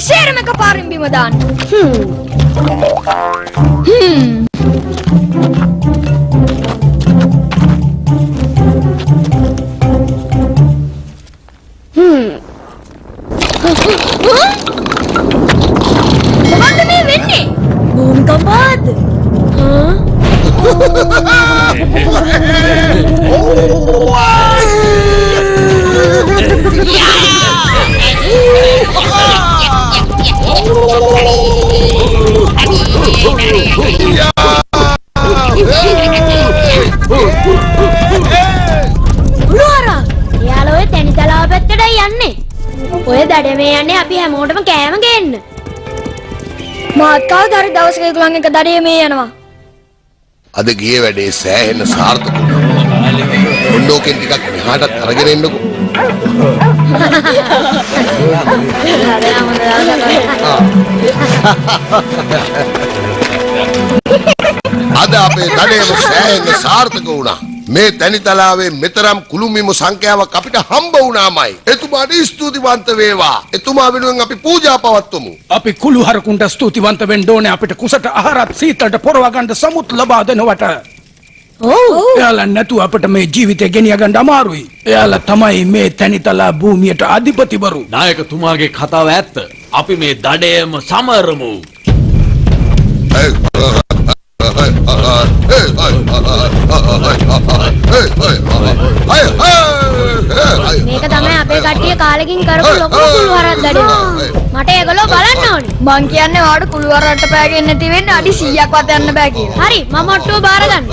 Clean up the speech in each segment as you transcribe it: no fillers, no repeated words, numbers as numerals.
සේරම කපාරින් බිම දාන්න. මොකද්ද මේ වෙන්නේ? භූමිකම්පද? පුළාරා එයාලා ඔය තැනිතලාව පැත්තට යන්නේ. ඔය දඩමේ යන්නේ අපි හැමෝටම කෑම ගේන්න. මාත් කවදාද දවසක ඒගොල්ලන් එක දඩමේ යනවා. අද ගියේ වැඩේ සෑහෙන සාර්ථක වුණා. ඔන්නෝකෙන් ටිකක් මෙහාටත් අරගෙන එන්නකෝ. අද අපේ දඩේම සෑහෙන සාර්ථක වුණා. මේ තැනිතලාවේ මෙතරම් කුළුමිමු සංඛ්‍යාවක් අපිට හම්බ වුණාමයි. එතුමාට ස්තුතිවන්ත වේවා. එතුමා වෙනුවෙන් අපි පූජා පවත්වමු. අපි කුළු හරකුන්ට ස්තුතිවන්ත වෙන්න ඕනේ. අපිට කුසට ආහාරත් සීතලට පොරව ගන්න සමුත් ලබා දෙනවට. එයාලා නැතුව අපිට මේ ජීවිතය ගෙනිය ගන්න අමාරුයි. එයාලා තමයි මේ තැනිතලා භූමියට අධිපතිවරු. නායකතුමාගේ කතාව ඇත්ත. අපි මේ දඩයම සමරමු. මේක තමයි අපේ කට්ටිය කාලෙකින් කරපු ලොකුම කුළුහරක් දඩේ. මට ඒගොල්ලෝ බලන්න ඕනේ. මං කියන්නේ වාඩ කුළුහරට පෑගෙන්නේ නැති වෙන්න අඩි 100ක්වත් යන්න බෑ කියලා. හරි මම ඔට්ටුව බාර ගන්න.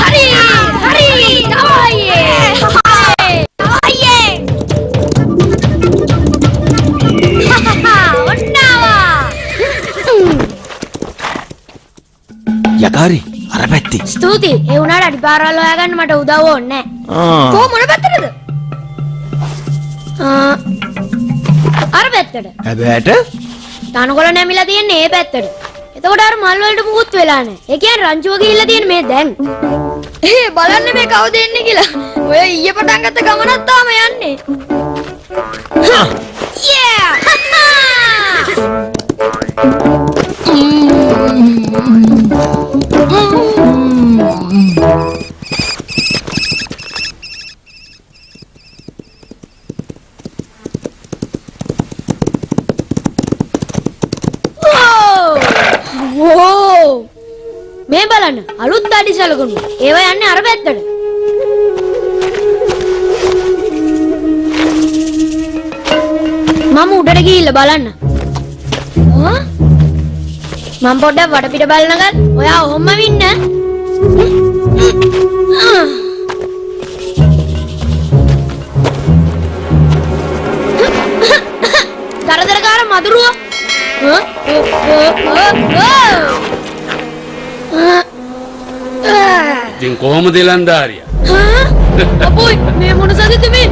හරි හරි ආයේ ආයේ යකාරි අර පැත්ති. ස්තුතියි. ඒ උනාට අඩිපාරවල් හොයාගන්න මට උදව් ඕනේ නැහැ. කොහොම මොන පැත්තටද? අර පැත්තට. හැබැයිට තනකොළ නැමිලා තියෙන්නේ ඒ පැත්තට. එතකොට අර මල් වලට මුකුත් වෙලා නැහැ. ඒ කියන්නේ රංචුව ගිහිල්ලා තියෙන මේ දැන්. බලන්න මේ කවුද එන්නේ කියලා. ඔය ඊයේ පටන් ගත්ත ගමනක් තාම යන්නේ. මේ බලන්න අලුත් අඩි සලකුණු. ඒවා යන්නේ අර පැත්තට. මම උඩට ගිහිල්ලා බලන්න. මම පොඩ්ඩක් වටපිට බලනකල් ඔයා ඔහොම වින්න. කරදරකාර මදුරුව. ඉතින් කොහොමද ලන්දාරියා? අපොයි මේ මොන සදිද මේ?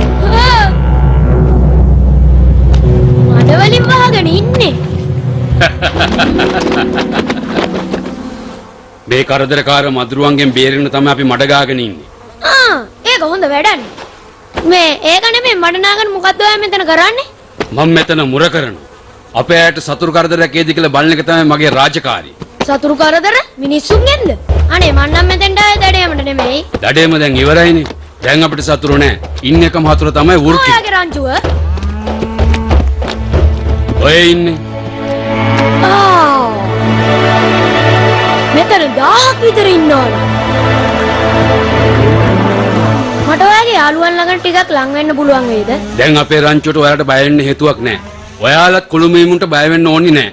මඩවලින් වහගෙන ඉන්නේ. මේ කරදරකාර මදුරුවන්ගෙන් බේරෙන්න තමයි අපි මඩ ගාගෙන ඉන්නේ. ඒක හොඳ වැඩන්නේ. මේ ඒක නෙමෙයි මඩ නාගෙන මොකද්ද ඔයා මෙතන කරන්නේ? මම මෙතන මුර කරනවා. අපේ ඇයට සතුරු කරදරයක් ඒද කියලා බලන එක තමයි මගේ රාජකාරිය. සතුරු කරදර මිනිස්සුන්ගෙන්ද? අනේ මං නම් මෙතෙන්ට ආයේ දඩේමට නෙමෙයි. දඩේම දැන් ඉවරයිනේ. දැන් අපිට සතුරු නැහැ. ඉන්න එකම හතුර තමයි වෘකි. ඔයාගේ රංචුව. ඔය ඉන්නේ. මෙතන 1000ක් විතර ඉන්නවනේ. මට ඔයාගේ යාළුවන් ළඟට ටිකක් ලං වෙන්න පුළුවන් වේද? දැන් අපේ රංචුවට ඔයාලට බය වෙන්න හේතුවක් නැහැ. ඔයාලත් කුළුමීමුන්ට බය වෙන්න ඕනි නැහැ.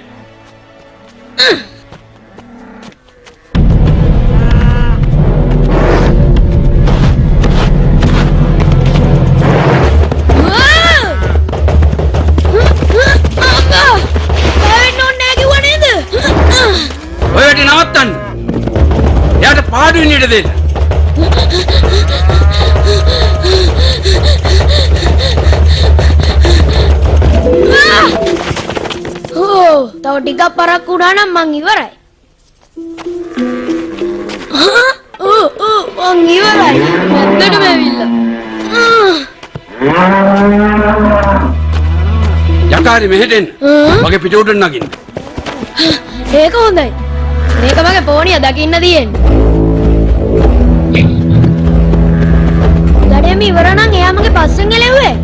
ඔයාට නවත්තන්න. එයාට පාඩු වෙන්න ඉඩ දෙන්න. තව ටිකක් පරක්කු වුණා නම් මං ඉවරයි. හොඳටම ඇවිල්ලා. යකාරි මෙහෙට එන්න. මගේ පිට උඩට නගින්න. ඒක හොඳයි. මේක මගේ පෝනිය දකින්න තියෙන්නේ. දඩේම ඉවර නම් එයා මගේ පස්සෙන් එළෙව්වේ.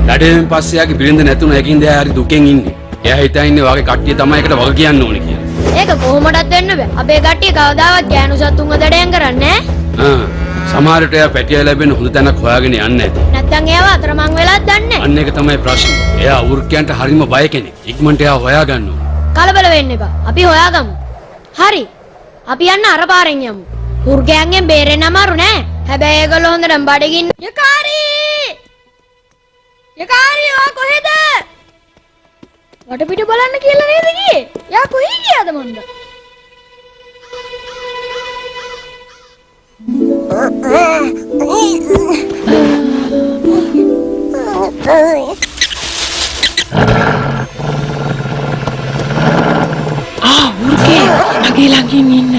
දඩේෙන් පස්සේ යාගේ බිරිඳ නැතුණ ඒකින්ද එයා හරි දුකෙන් ඉන්නේ. එයා හිතා ඉන්නේ වාගේ කට්ටිය තමයි එකට වග කියන්න ඕනේ කියලා. ඒක කොහොමදත් වෙන්න බෑ. අපේ කට්ටිය කවදාවත් ගෑනු සතුන්ව දඩයන් කරන්නේ නැහැ. සමහරට එයා පැටිය ලැබෙන හොඳ තැනක් හොයාගෙන යන්නේ නැති. නැත්තම් එයාව අතරමං වෙලාත් දන්නේ අන්න ඒක තමයි ප්‍රශ්නේ. එයා වෘක්කයන්ට හරිම බය කෙනෙක්. ඉක්මනට එයා හොයාගන්න ඕනේ. කලබල වෙන්න එපා. අපි හොයාගමු. හරි. අපි යන්න අර පාරෙන් යමු. වෘක්කයන්ගෙන් බේරෙන්න අමාරු නෑ. හැබැයි ඒගොල්ලෝ හොඳටම බඩගින්න. යකාරී ඔයා කොහෙද? වටපිට බලන්න කියලා නේද ගියේ? යා කොහේ ගියාද මොන්ද? උර්ගේ මගේ ළඟින් ඉන්න.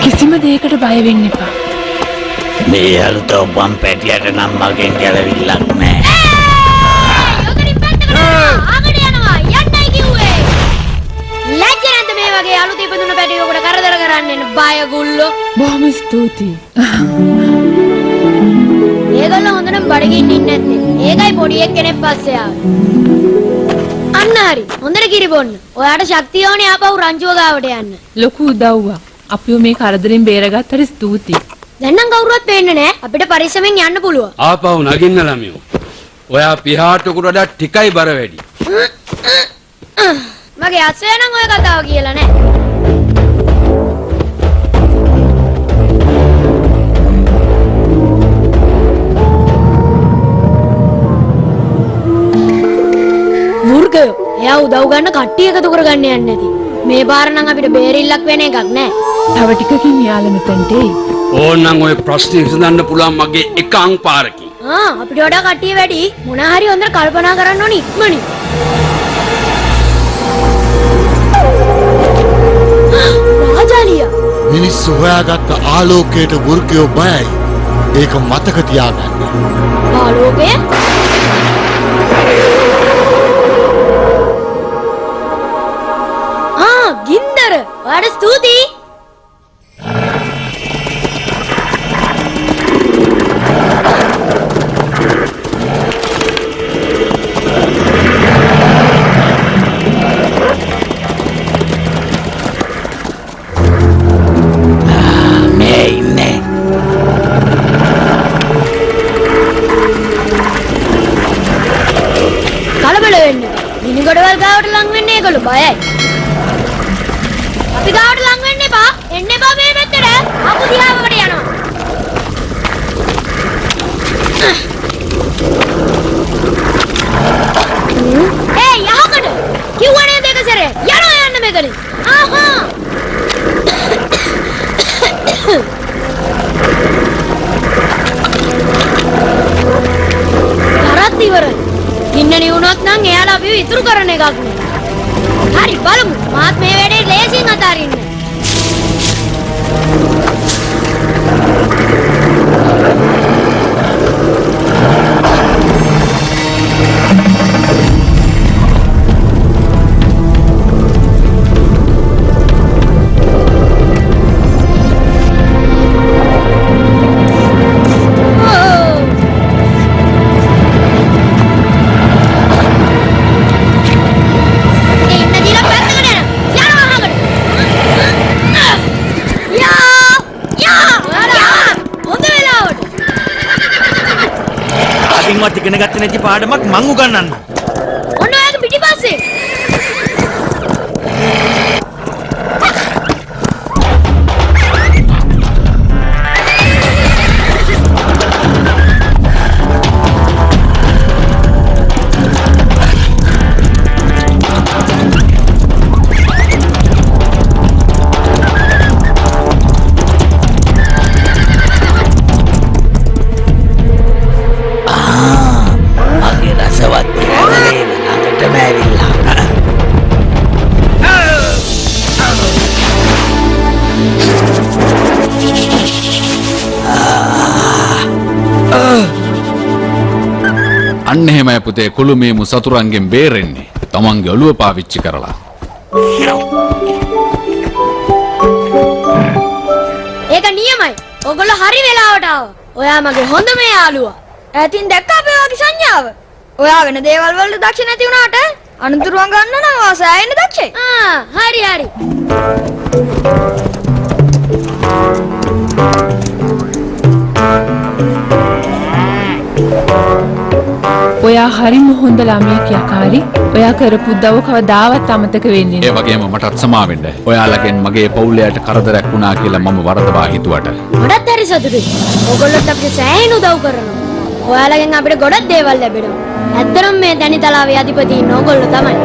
කිසිම දෙයකට බය වෙන්න එපා. මේ අලුත ඔබම් පැටියට නම් මගෙන් ගැලවිල්ලක් නෑ. යෝගරි පැත්තකට ආගට යනවා. යන්නයි කිව්වේ. ලැජ්ජ නැද්ද මේ වගේ අලුත ඉපදුන පැටියෙකුට කරදර කරන්න එන්න බය ගුල්ලෝ. බොහොම ස්තුතියි. ඒගොල්ලෝ හොඳටම බඩගින්න ඉන්නේ නැත්තේ. ඒකයි පොඩි එක්කෙනෙක් පස්සේ ආවේ. අන්න හරි. හොඳට කිරි බොන්න. ඔයාට ශක්තිය ඕනේ ආපහු රංචුව ගාවට යන්න. ලොකු උදව්වක්. අපිව මේ කරදරෙන් බේරගත්තට ස්තුතියි. දැන් නම් කවුරුවත් පේන්නේ නැහැ. අපිට පරිස්සමෙන් යන්න පුළුවන්. ආපහු නගින්න ළමයෝ. ඔයා පිහාටුකට වඩා ටිකයි බර වැඩි. මගේ අස්සය නම් ඔය කතාව කියලා නැහැ. වෘර්ගයෝ එයා උදව් ගන්න කට්ටිය එකතු කරගන්න යන්නේ නැති. මේ පාර නම් අපිට බේරිල්ලක් වෙන එකක් නෑ. තව ටිකකින් යාළ මෙතනට එයි. ඕන්නම් ඔය ප්‍රශ්නේ විසඳන්න පුළුවන් මගේ එක අං පාරකින්. අපිට වඩා කට්ටිය වැඩි. මොන හරි හොඳට කල්පනා කරන්න ඕනි ඉක්මනින්. රාජාලියා මිනිස්සු හොයාගත්ත ආලෝකයට වෘකයෝ බයයි. ඒක මතක තියාගන්න. ආලෝකය? ගින්දර. ඔයාට ස්තුතියි. කලබල වෙන්න. මිනිගොඩවල් ගාවට ලං වෙන්න ඒගොල්ලෝ බයයි. අපි ගාවට ලං වෙන්න එපා. එන්න එපා මේ පැත්තට. අපු දිහාවකට යනවා. ඒ යහකට. කිව්වනේ දෙක සැරේ. යනවා යන්න මෙතන. ආහා. කරත් ඉවරයි. ඉන්න නිවුනොත් නම් එයාලා අපිව ඉතුරු කරන එකක් නේ. හරි බලමු. මාත් මේ වැඩේ ලේසියෙන් අතාරින්න. ඉගෙන ගත්තේ නැති පාඩමක් මං උගන්වන්නම්. ඔන්න ඔයාගේ පිටිපස්සේ. මගේ රසවත් අන්න එහෙමයි පුතේ කුළුමීමු සතුරන්ගෙන් බේරෙන්නේ. තමන්ගේ ඔළුව පාවිච්චි කරලා. ඒක නියමයි. ඔයගොල්ලෝ හරි වෙලාවට ආවා. ඔයා මගේ හොඳම යාළුවා. ඈතින් දැක්ක අපේ වගේ සංඥාව. ඔයා වෙන දේවල් වලට දක්ෂ නැති වුණාට අනුතුරුවන් ගන්න නම් ඔයා සෑහෙන දක්ෂයි. හරි හරි. ඔයා හරිම හොඳ ළමයෙක් යකාරි. ඔයා කරපු දව කවදාවත් අමතක වෙන්නේ ඒ වගේම මටත් සමාවෙන්න. ඔයාලගෙන් මගේ පවුලයට කරදරයක් වුණා කියලා මම වරදවා හිතුවට. ගොඩක් හරි සතුටුයි. ඔයගොල්ලොත් අපිට සෑහෙන උදව් කරනවා. ඔයාලගෙන් අපිට ගොඩක් දේවල් ලැබෙනවා. ඇත්තටම මේ තැනිතලාවේ අධිපති ඉන්න ඕගොල්ලෝ තමයි.